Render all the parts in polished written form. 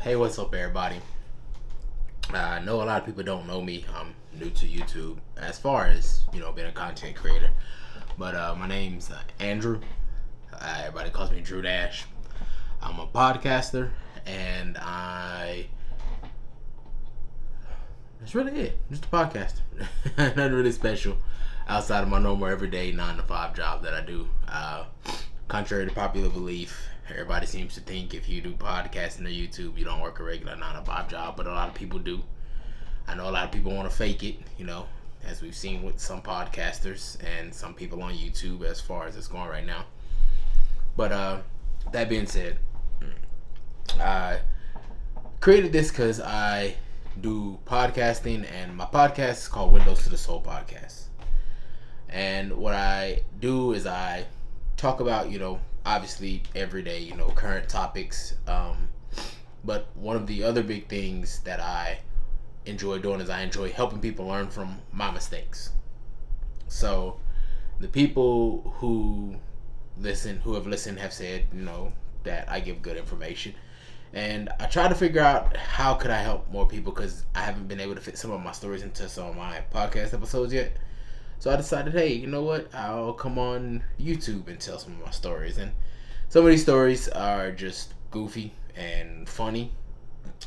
Hey, what's up, everybody? I know a lot of people don't know me. I'm new to YouTube as far as, being a content creator. But my name's Andrew. Everybody calls me Drew Dash. I'm a podcaster, and that's really it. Just a podcaster. Nothing really special outside of my normal everyday 9 to 5 job that I do. Contrary to popular belief, everybody seems to think if you do podcasting or YouTube, you don't work a regular 9 to 5 job, but a lot of people do. I know a lot of people want to fake it, as we've seen with some podcasters and some people on YouTube as far as it's going right now. But that being said, I created this because I do podcasting, and my podcast is called Windows to the Soul Podcast. And what I do is I talk about, obviously everyday, current topics. But one of the other big things that I enjoy doing is I enjoy helping people learn from my mistakes. So the people who have listened have said, that I give good information. And I try to figure out how could I help more people, because I haven't been able to fit some of my stories into some of my podcast episodes yet. So I decided, hey, you know what? I'll come on YouTube and tell some of my stories. And some of these stories are just goofy and funny.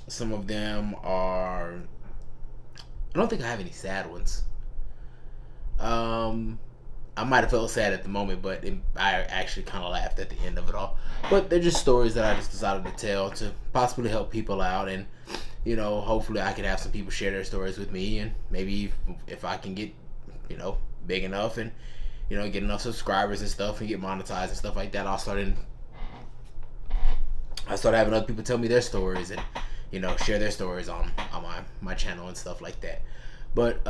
Some of them are... I don't think I have any sad ones. I might have felt sad at the moment, but I actually kind of laughed at the end of it all. But they're just stories that I just decided to tell to possibly help people out. And, hopefully I can have some people share their stories with me. And maybe if I can get big enough and, get enough subscribers and stuff and get monetized and stuff like that, I start having other people tell me their stories and, share their stories on my channel and stuff like that. But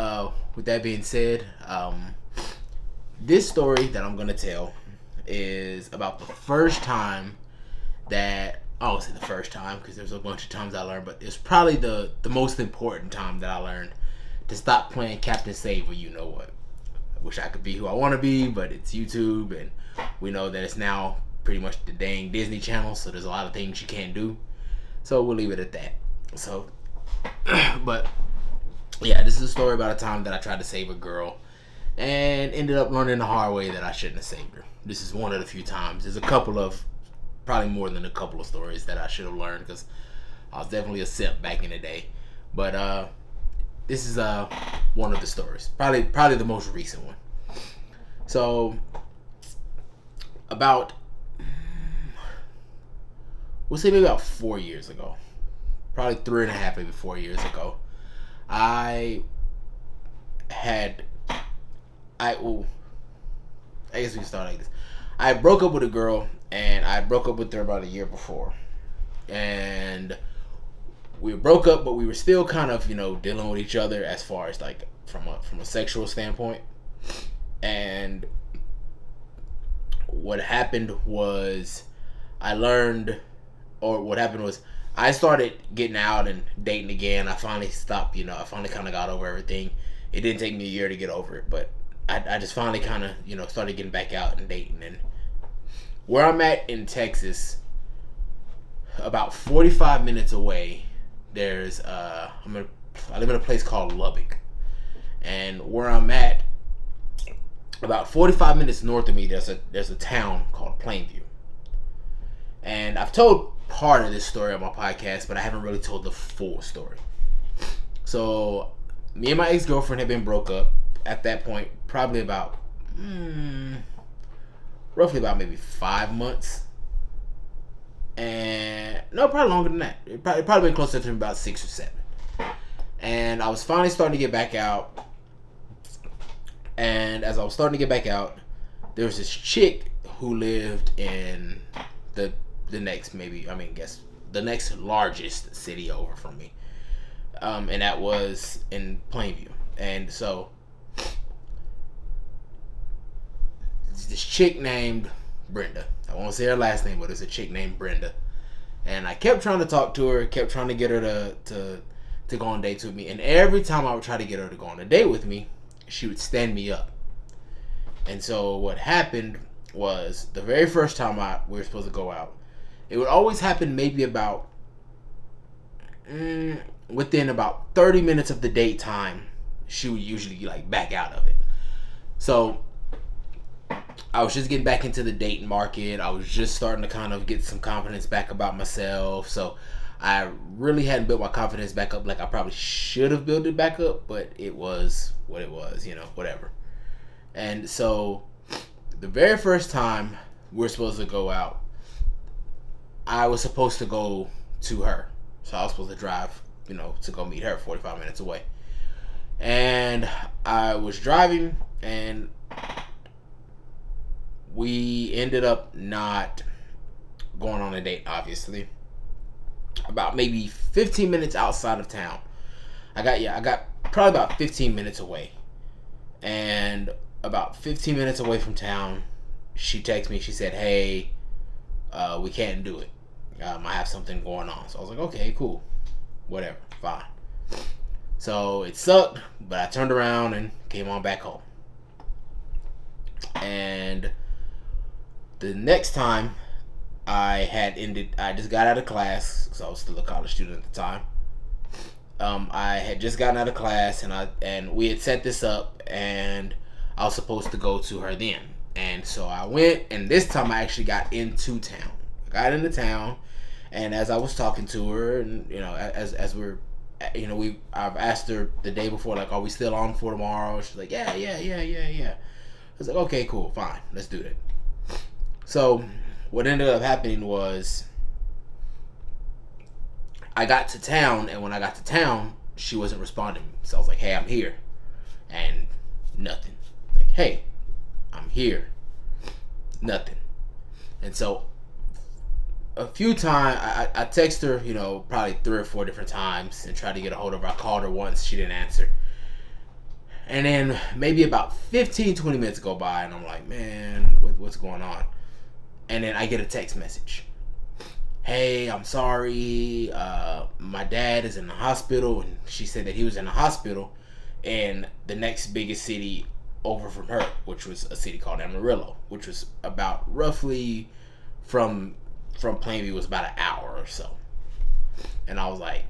with that being said, this story that I'm going to tell is about the first time that, I won't say the first time because there's a bunch of times I learned, but it's probably the most important time that I learned to stop playing Captain Save or you know what. I wish I could be who I want to be, but it's YouTube, and we know that it's now pretty much the dang Disney Channel, so there's a lot of things you can't do. So we'll leave it at that. So, but yeah, this is a story about a time that I tried to save a girl and ended up learning the hard way that I shouldn't have saved her. This is one of the few times. There's probably more than a couple of stories that I should have learned, because I was definitely a simp back in the day. But this is one of the stories, probably the most recent one. So we'll say maybe about 4 years ago, probably 3.5, maybe 4 years ago, I guess we can start like this. I broke up with a girl, and I broke up with her about a year before. And we broke up, but we were still kind of, dealing with each other as far as like from a sexual standpoint. And what happened was I started getting out and dating again. I finally stopped, I finally kind of got over everything. It didn't take me a year to get over it, but I just finally kind of, started getting back out and dating. And where I'm at in Texas, about 45 minutes away, there's I live in a place called Lubbock. And where I'm at, about 45 minutes north of me, there's a town called Plainview. And I've told part of this story on my podcast, but I haven't really told the full story. So me and my ex-girlfriend had been broke up at that point, probably about roughly about maybe 5 months. And no, probably longer than that. It probably been closer to about 6 or 7. And I was finally starting to get back out. And as I was starting to get back out, there was this chick who lived in the next the next largest city over from me. And that was in Plainview. And so this chick named Brenda. I won't say her last name, but it's a chick named Brenda. And I kept trying to talk to her, kept trying to get her to go on dates with me. And every time I would try to get her to go on a date with me, she would stand me up. And so what happened was, the very first time we were supposed to go out, it would always happen maybe about within about 30 minutes of the date time, she would usually like back out of it. So I was just getting back into the dating market. I was just starting to kind of get some confidence back about myself. So I really hadn't built my confidence back up like I probably should have built it back up, but it was what it was, whatever. And so the very first time we were supposed to go out, I was supposed to go to her. So I was supposed to drive, to go meet her 45 minutes away. And I was driving, and we ended up not going on a date, obviously. About maybe 15 minutes outside of town. I got probably about 15 minutes away. And about 15 minutes away from town, she texted me. She said, hey, we can't do it. I have something going on. So I was like, okay, cool. Whatever, fine. So it sucked, but I turned around and came on back home. And the next time I just got out of class, because I was still a college student at the time. I had just gotten out of class, and we had set this up, and I was supposed to go to her then. And so I went, and this time I actually got into town. I got into town, and as I was talking to her, and as we're, I've asked her the day before, like, are we still on for tomorrow? She's like, yeah. I was like, okay, cool, fine, let's do that. So what ended up happening was I got to town, and when I got to town, she wasn't responding. So I was like, hey, I'm here. And nothing. Like, hey, I'm here. Nothing. And so a few times, I text her, probably 3 or 4 different times and tried to get a hold of her. I called her once. She didn't answer. And then maybe about 15, 20 minutes go by, and I'm like, man, what's going on? And then I get a text message. Hey, I'm sorry. My dad is in the hospital. And she said that he was in the hospital in the next biggest city over from her, which was a city called Amarillo, which was about roughly from Plainview was about an hour or so. And I was like,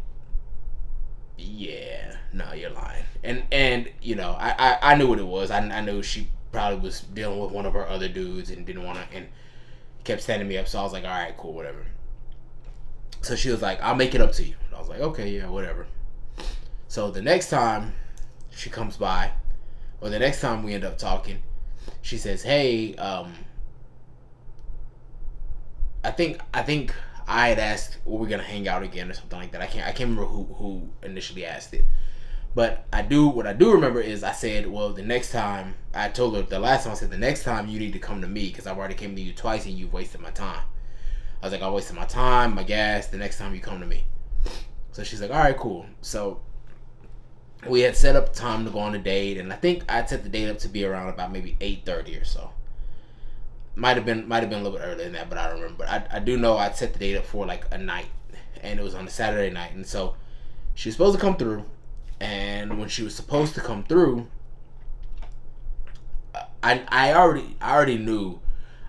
yeah, no, you're lying. And I knew what it was. I knew she probably was dealing with one of her other dudes and didn't want to, and kept standing me up. So I was like, all right, cool, whatever. So she was like, I'll make it up to you. And I was like, okay, yeah, whatever. So the next time she comes by, or the next time we end up talking, she says, hey, I think I had asked, were we gonna hang out again or something like that. I can't remember who initially asked it. But what I do remember is I said, well, the next time, I told her the last time, I said, the next time you need to come to me, because I've already came to you twice and you've wasted my time. I was like, I wasted my time, my gas, the next time you come to me. So she's like, all right, cool. So we had set up time to go on a date, and I think I'd set the date up to be around about maybe 8:30 or so. Might have been a little bit earlier than that, but I don't remember. But I do know I'd set the date up for like a night, and it was on a Saturday night, and so she was supposed to come through. And when she was supposed to come through, I already knew.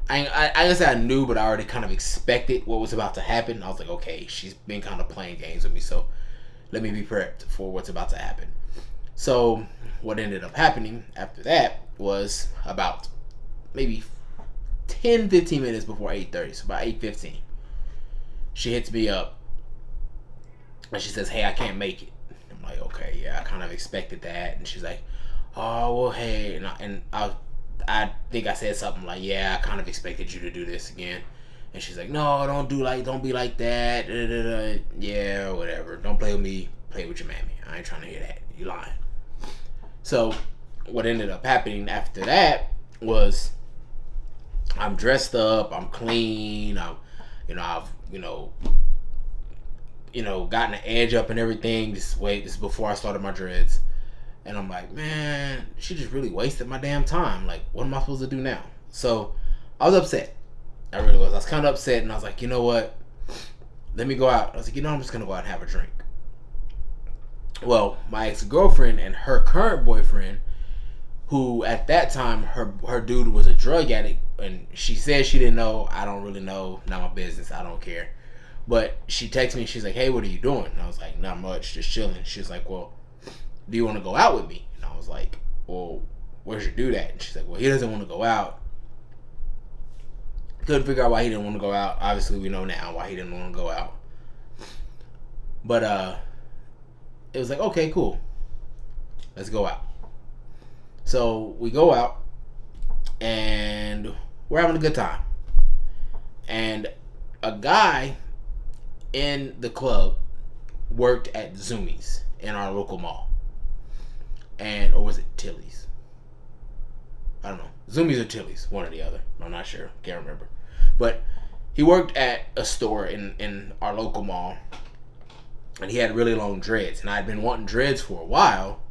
I guess I knew, but I already kind of expected what was about to happen. I was like, okay, she's been kind of playing games with me, so let me be prepped for what's about to happen. So what ended up happening after that was about maybe 10-15 minutes before 8:30, so about 8:15, she hits me up and she says, hey, I can't make it. I'm like, okay, yeah, I kind of expected that. And she's like, oh, well, hey, and I think I said something like, yeah, I kind of expected you to do this again. And she's like, no, don't be like that. Da, da, da. Yeah, whatever. Don't play with me. Play with your mammy. I ain't trying to hear that. You lying. So what ended up happening after that was I'm dressed up. I'm clean. I've gotten the edge up and everything. This is before I started my dreads. And I'm like, man, she just really wasted my damn time. Like, what am I supposed to do now? So I was upset. I really was. I was kind of upset, and I was like, you know what? Let me go out. I was like, I'm just going to go out and have a drink. Well, my ex-girlfriend and her current boyfriend, who at that time, her dude was a drug addict, and she said she didn't know. I don't really know. Not my business. I don't care. But she texted me. She's like, "Hey, what are you doing?" And I was like, "Not much, just chilling." She's like, "Well, do you want to go out with me?" And I was like, "Well, where's your dude at?" And she's like, "Well, he doesn't want to go out." Couldn't figure out why he didn't want to go out. Obviously, we know now why he didn't want to go out. But it was like, okay, cool, let's go out. So we go out, and we're having a good time. And a guy in the club worked at Zoomies in our local mall. Or was it Tilly's? I don't know. Zoomies or Tilly's, one or the other. I'm not sure. Can't remember. But he worked at a store in our local mall, and he had really long dreads. And I'd been wanting dreads for a while,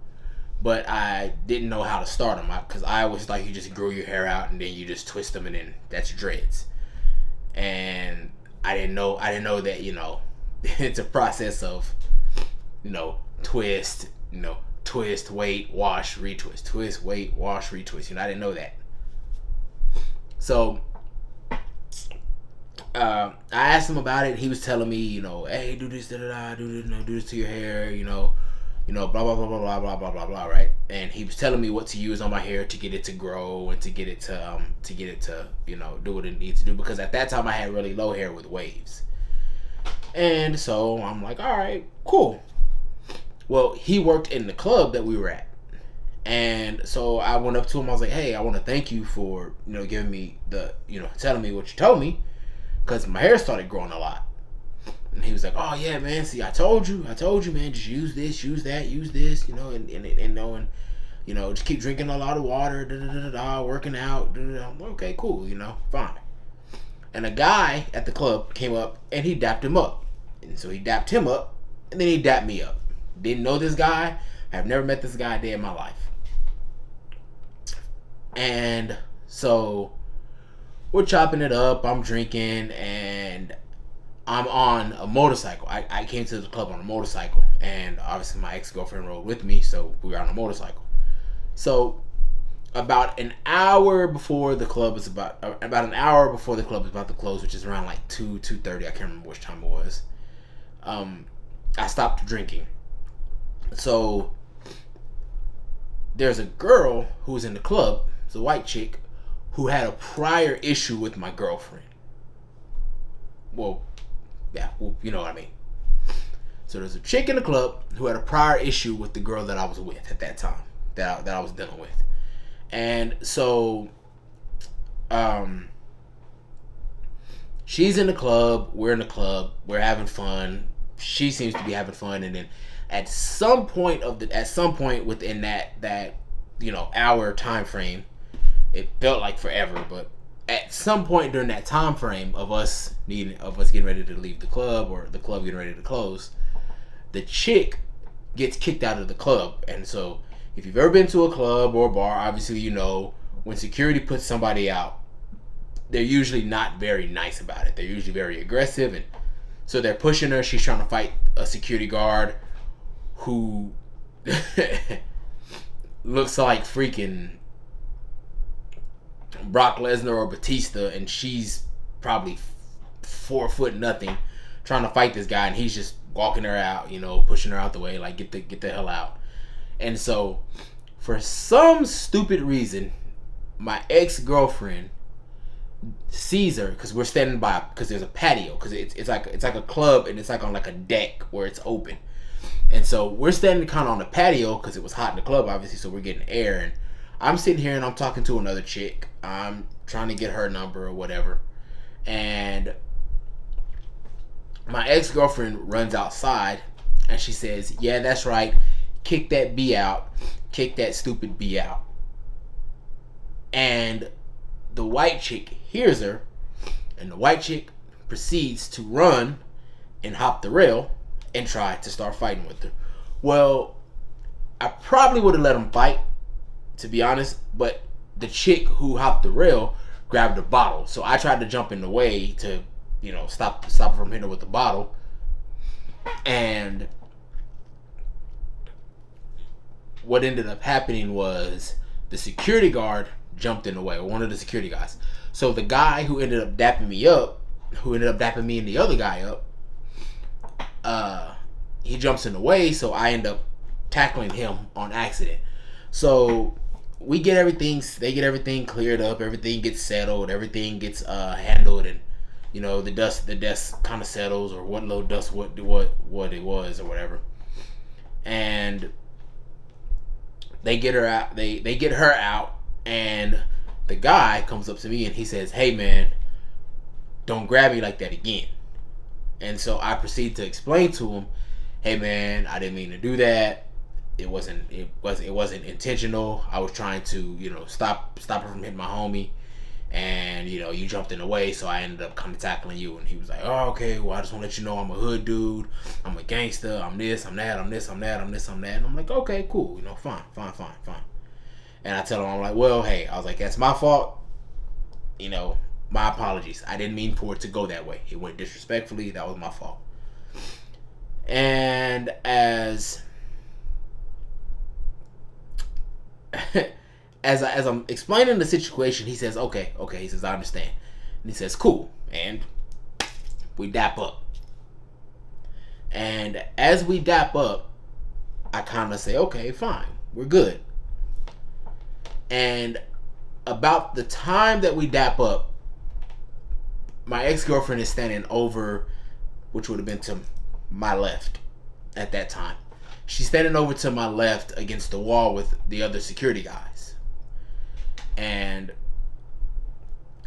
but I didn't know how to start them. Because I always thought you just grow your hair out and then you just twist them and then that's dreads. And I didn't know that, it's a process of, twist, twist, wait, wash, retwist. Twist, wait, wash, retwist. I didn't know that. So I asked him about it. He was telling me, hey, do this, do this to your hair, blah blah blah blah blah blah blah blah blah, right? And he was telling me what to use on my hair to get it to grow and to get it to do what it needs to do, because at that time I had really low hair with waves. And so I'm like, all right, cool. Well, he worked in the club that we were at. And so I went up to him. I was like, hey, I want to thank you for, giving me telling me what you told me, because my hair started growing a lot. And he was like, oh yeah, man, see, I told you, man, just use this, use that, use this, and just keep drinking a lot of water, working out, okay, cool, fine. And a guy at the club came up and he dapped him up. And so he dapped him up, and then he dapped me up. Didn't know this guy. I've never met this guy a day in my life. And so we're chopping it up. I'm drinking, and I'm on a motorcycle. I came to the club on a motorcycle, and obviously my ex-girlfriend rode with me, so we were on a motorcycle. So about an hour before the club is about an hour before the club is about to close, which is around like 2:30. I can't remember which time it was. I stopped drinking. So there's a girl who was in the club. It's a white chick who had a prior issue with my girlfriend. Well, yeah, you know what I mean. So there's a chick in the club who had a prior issue with the girl that I was with at that time, that I was dealing with. And so she's in the club, we're in the club, we're having fun. She seems to be having fun, and then at some point within that hour time frame, it felt like forever, but at some point during that time frame of us getting ready to leave the club, or the club getting ready to close, the chick gets kicked out of the club. And so if you've ever been to a club or a bar, obviously when security puts somebody out, they're usually not very nice about it. They're usually very aggressive, and so they're pushing her. She's trying to fight a security guard who looks like freaking Brock Lesnar or Batista, and she's probably 4 foot nothing, trying to fight this guy, and he's just walking her out, pushing her out the way, like get the hell out. And so for some stupid reason, my ex-girlfriend sees her, because we're standing by, because there's a patio, because it's like a club, and it's like on like a deck where it's open. And so we're standing kind of on the patio because it was hot in the club, obviously, so we're getting air. And I'm sitting here and I'm talking to another chick. I'm trying to get her number or whatever. And my ex-girlfriend runs outside and she says, yeah, that's right. Kick that B out. Kick that stupid B out. And the white chick hears her, and the white chick proceeds to run and hop the rail and try to start fighting with her. Well, I probably would have let him fight, to be honest, but the chick who hopped the rail grabbed a bottle. So I tried to jump in the way to, stop her from hitting her with the bottle. And what ended up happening was the security guard jumped in the way, or one of the security guys. So the guy who ended up dapping me and the other guy up, he jumps in the way, so I end up tackling him on accident. So they get everything cleared up, everything gets settled, everything gets handled, and the dust kind of settles, or what little dust what it was or whatever. And they get her out. They get her out, and the guy comes up to me and he says, "Hey man, don't grab me like that again." And so I proceed to explain to him, "Hey man, I didn't mean to do that. It wasn't intentional. I was trying to stop her from hitting my homie, and you jumped in the way, so I ended up kind of tackling you." And he was like, "Oh, okay, well, I just want to let you know I'm a hood dude, I'm a gangster, I'm this, I'm that, I'm this, I'm that, I'm this, I'm that." And I'm like, "Okay, cool, fine." And I tell him, I'm like, "Well, hey," I was like, "that's my fault, my apologies. I didn't mean for it to go that way. It went disrespectfully. That was my fault." And as I'm explaining the situation, he says, okay, he says, "I understand." And he says, "Cool." And we dap up. And as we dap up, I kind of say, "Okay, fine, we're good." And about the time that we dap up, my ex-girlfriend is standing over, which would have been to my left at that time. She's standing over to my left against the wall with the other security guys. And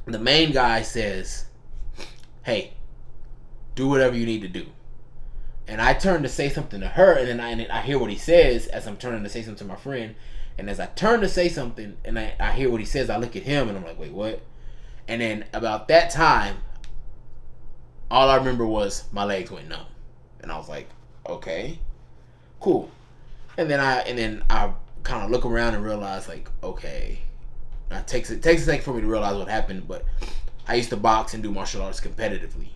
the main guy says, "Hey, do whatever you need to do." And I turn to say something to her, and then I hear what he says as I'm turning to say something to my friend. And as I turn to say something and I hear what he says, I look at him and I'm like, "Wait, what?" And then about that time, all I remember was my legs went numb. And I was like, "Okay, cool." And then I kind of look around and realize, like, okay. It takes a second for me to realize what happened, but I used to box and do martial arts competitively.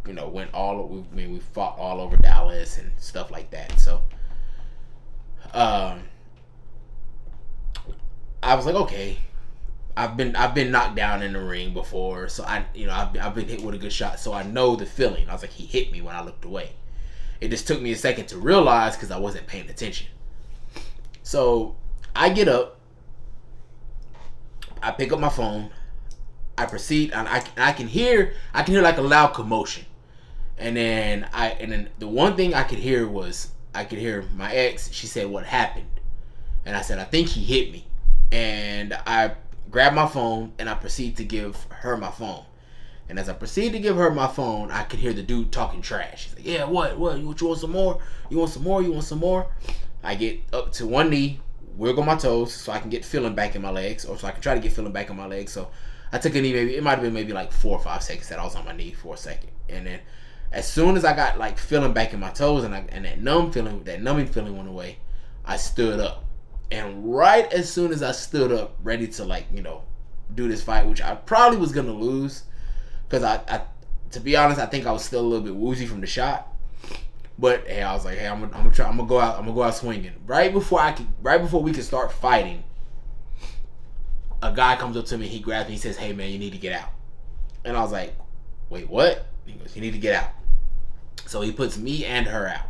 We fought all over Dallas and stuff like that. So, I was like, okay, I've been knocked down in the ring before, so I've been hit with a good shot, so I know the feeling. I was like, he hit me when I looked away. It just took me a second to realize because I wasn't paying attention. So I get up. I pick up my phone. I proceed, and I can hear like a loud commotion, and then the one thing I could hear was my ex. She said, "What happened?" And I said, "I think he hit me." And I grabbed my phone and I proceed to give her my phone. And as I proceed to give her my phone, I could hear the dude talking trash. He's like, "Yeah, what? You want some more? You want some more? You want some more?" I get up to one knee, wiggle my toes so I can get feeling back in my legs, or so I can try to get feeling back in my legs. So I took a knee, it might have been maybe like 4 or 5 seconds that I was on my knee for a second. And then as soon as I got like feeling back in my toes and that numbing feeling went away, I stood up. And right as soon as I stood up, ready to do this fight, which I probably was gonna lose, because I to be honest, I think I was still a little bit woozy from the shot. But hey, I was like, hey, I'm gonna go out swinging. Right before we could start fighting, a guy comes up to me, he grabs me, he says, "Hey man, you need to get out." And I was like, "Wait, what?" He goes, "You need to get out." So he puts me and her out.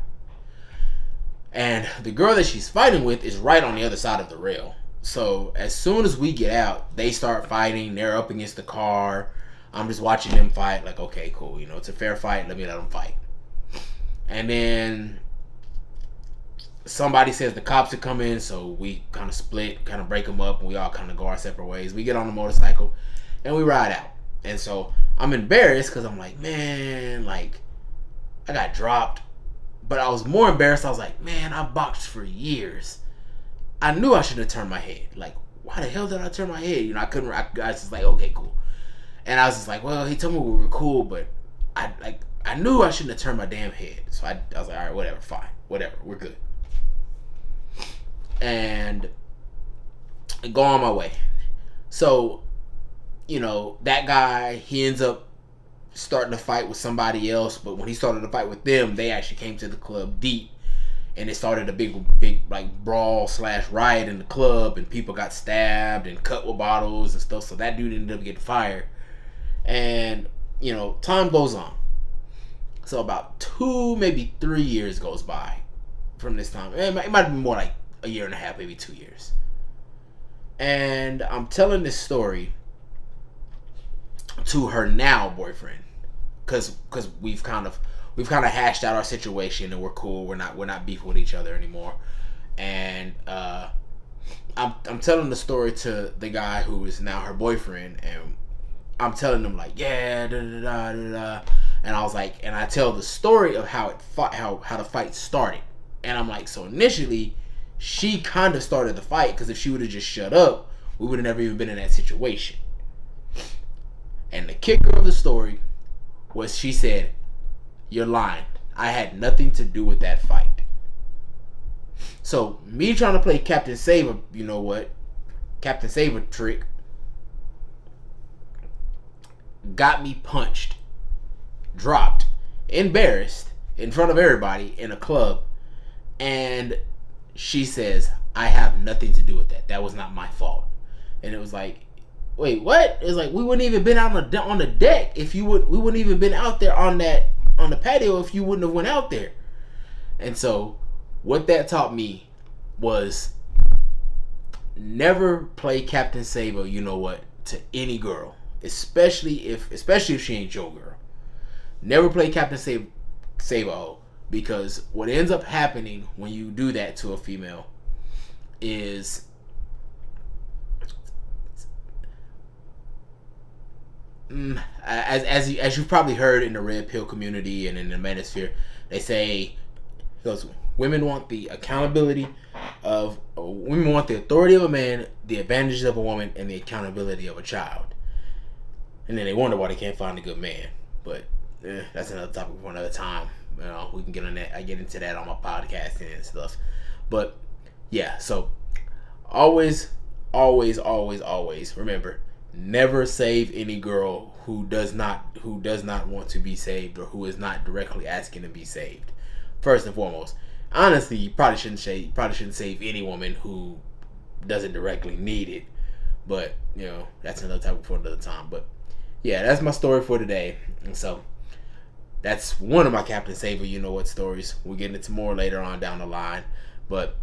And the girl that she's fighting with is right on the other side of the rail. So as soon as we get out, they start fighting. They're up against the car. I'm just watching them fight. Like, okay, cool. It's a fair fight. Let them fight. And then somebody says the cops are coming. So we kind of split, kind of break them up. And we all kind of go our separate ways. We get on the motorcycle and we ride out. And so I'm embarrassed because I'm like, man, like I got dropped. But I was more embarrassed. I was like, man, I boxed for years. I knew I shouldn't have turned my head. Like, why the hell did I turn my head? I couldn't. I was just like, okay, cool. And I was just like, well, he told me we were cool, but I knew I shouldn't have turned my damn head. So I was like, all right, whatever, fine, whatever, we're good. And I go on my way. So, that guy, he ends up starting to fight with somebody else, but when he started to fight with them, they actually came to the club deep, and it started a big like brawl / riot in the club, and people got stabbed and cut with bottles and stuff. So that dude ended up getting fired, and time goes on. So about 2, maybe 3 years goes by from this time. It might be more like a year and a half, maybe 2 years. And I'm telling this story to her now boyfriend, because we've kind of hashed out our situation and we're cool. We're not beefing with each other anymore. And I'm telling the story to the guy who is now her boyfriend, and I'm telling him like, yeah, da da da da da. And I was like, and I tell the story of how the fight started. And I'm like, so initially, she kind of started the fight, because if she would have just shut up, we would have never even been in that situation. And the kicker of the story was she said, "You're lying. I had nothing to do with that fight." So me trying to play Captain Saver, you know what? Captain Saver trick got me punched, dropped, embarrassed in front of everybody in a club, and she says, "I have nothing to do with that. That was not my fault." And it was like, wait, what? It was like, we wouldn't even been out on the deck if you would. We wouldn't even been out there on the patio if you wouldn't have went out there. And so, what that taught me was never play Captain Saver, you know what, to any girl, especially if she ain't your girl. Never play Captain Saver, because what ends up happening when you do that to a female is as you've probably heard in the red pill community and in the manosphere, they say those women want the accountability of women want the authority of a man, the advantages of a woman, and the accountability of a child. And then they wonder why they can't find a good man. But that's another topic for another time. You know, we can get on that. I get into that on my podcast and stuff. But yeah, so always remember, never save any girl who does not want to be saved, or who is not directly asking to be saved. First and foremost, honestly, you probably shouldn't save any woman who doesn't directly need it. But you know, that's another topic for another time. But yeah, that's my story for today. And so that's one of my Captain Saver, you know what, stories. We'll get into more later on down the line. But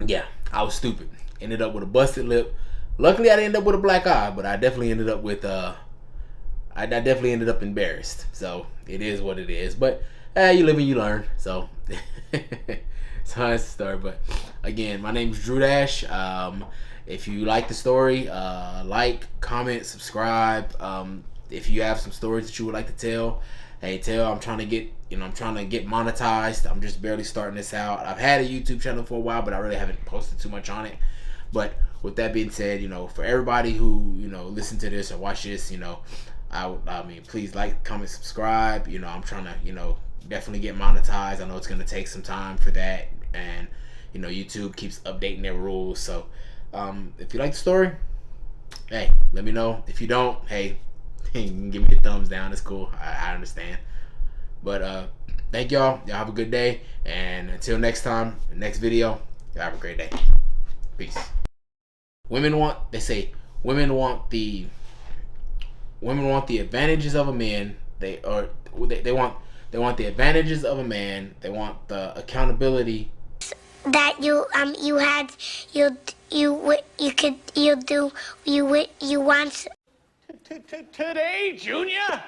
yeah, I was stupid. Ended up with a busted lip. Luckily, I didn't end up with a black eye, but I definitely ended up with I definitely ended up embarrassed. So it is what it is. But you live and you learn. So so that's the story. But again, my name is Drew Dash. If you like the story, like, comment, subscribe. If you have some stories that you would like to tell, hey, I'm trying to get monetized. I'm just barely starting this out. I've had a YouTube channel for a while, but I really haven't posted too much on it. But with that being said, you know, for everybody who, you know, listen to this or watch this, you know, I mean, please like, comment, subscribe. You know, I'm trying to, you know, definitely get monetized. I know it's going to take some time for that. And, you know, YouTube keeps updating their rules. So, if you like the story, hey, let me know. If you don't, hey, you can give me the thumbs down. It's cool. I understand. But thank y'all. Y'all have a good day. And until next time, next video, y'all have a great day. Peace. Women want the advantages of a man. They want the advantages of a man. They want the accountability that you want. Today, Junior?